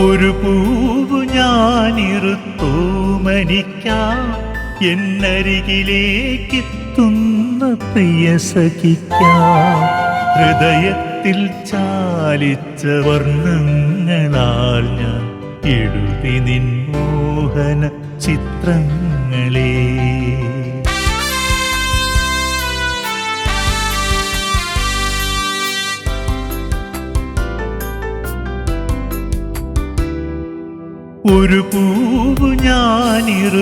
ഒരു പൂവു ഞാനിറുത്തോമനിക്കാം എന്നരികിലേക്കെത്തുന്ന പ്രിയ സഖിക്കാം. ഹൃദയത്തിൽ ചാലിച്ച വർണ്ണങ്ങളാൽ ഞാൻ എഴുതി നിൻ മോഹന ചിത്രങ്ങളെ. ഒരു പൂവു ഞാനിറുത്തോമനിക്കാം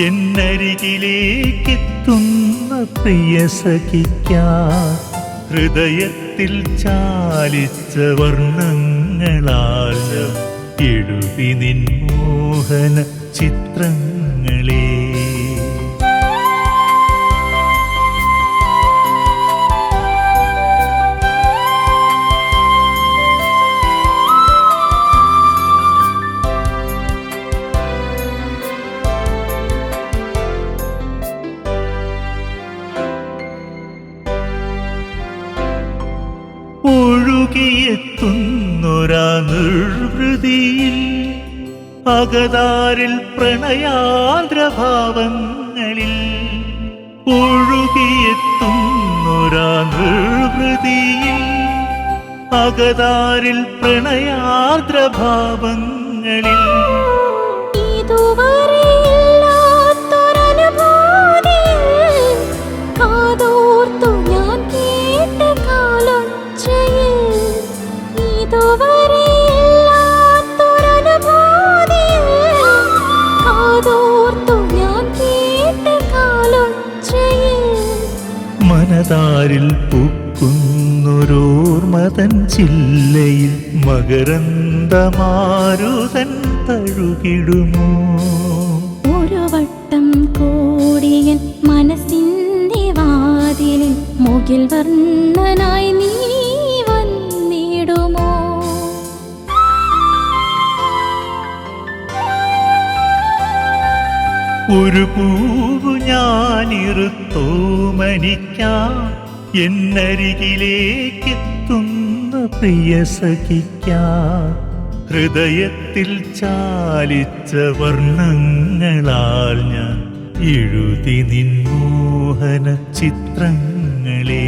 എന്നരികിലേക്കെത്തുന്ന പ്രിയ സഖിക്കാം. ഹൃദയത്തിൽ ചാലിച്ച വർണ്ണങ്ങളാൽ എഴുതി നിൻ മോഹന ചിത്രങ്ങളെ. ഒഴുകിയെത്തുന്നൊരാ നിർവൃതിയിൽ അകതാരിൽ പ്രണയാദ്രഭാവങ്ങളിൽ. ഒഴുകിയെത്തുന്നൊരാ നിർവൃതിയിൽ അകതാരിൽ പ്രണയാദ്രഭാവങ്ങളിൽ. മനതാരിൽ പൂക്കുന്നൊരോർമതൻ ചില്ലയിൽ മകരന്ദമാരുതൻ തഴുകിടുമോ? ഒരു വട്ടം കൂടിയൻ മനസ്സിന്റെ വാതിലിൽ മുകിൽ വർണ്ണനായി നീ വന്നിടുമോ? ഒരു പൂവു ഞാനിറുത്തോമനിക്കാം എന്നരികിലേക്കെത്തുന്ന പ്രിയ സഖിക്കാം. ഹൃദയത്തിൽ ചാലിച്ച വർണ്ണങ്ങളാൽ ഞാൻ എഴുതി നിൻ മോഹന ചിത്രങ്ങളെ.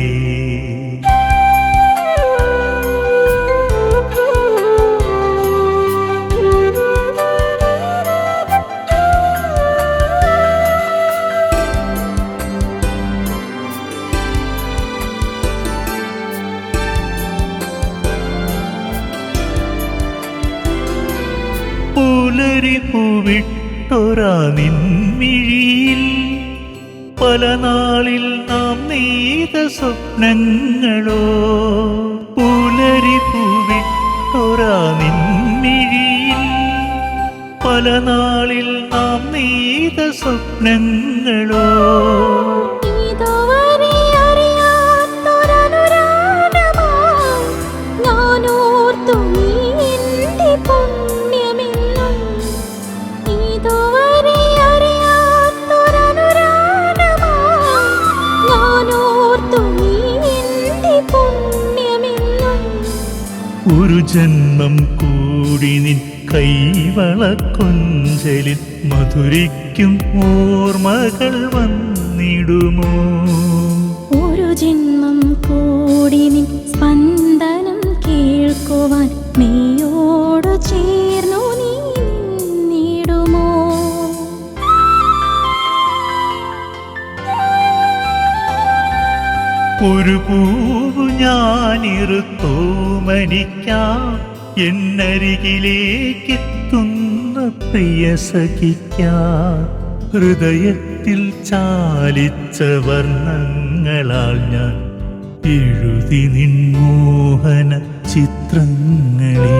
പുലരിപ്പൂവിട്ടൊരാ നിൻമിഴിയിൽ പല നാളിൽ നാം നെയ്ത സ്വപ്നങ്ങളോ? പുലരിപ്പൂവിട്ടൊരാ നിൻമിഴിയിൽ പല നാളിൽ നാം നെയ്ത സ്വപ്നങ്ങളോ? ഒരു ജന്മം കൂടി നിൻ കൈവളക്കൊഞ്ചലിൽ മധുരിക്കും ഓർമ്മകൾ വന്നിടുമോ? ഒരു ജന്മം കൂടി നിൻ സ്പന്ദനം കേൾക്കുവാൻ നീയോട് ചേർന്നു നീ നിന്നിടുമോ? ഒരു പൂവു ഞാനിറുത്തോമനിക്കാം എന്നരികിലേക്കെത്തുന്ന പ്രിയ സഖിക്കാം. ഹൃദയത്തിൽ ചാലിച്ച വർണ്ണങ്ങളാൽ ഞാൻ എഴുതി നിൻ മോഹന ചിത്രങ്ങളെ.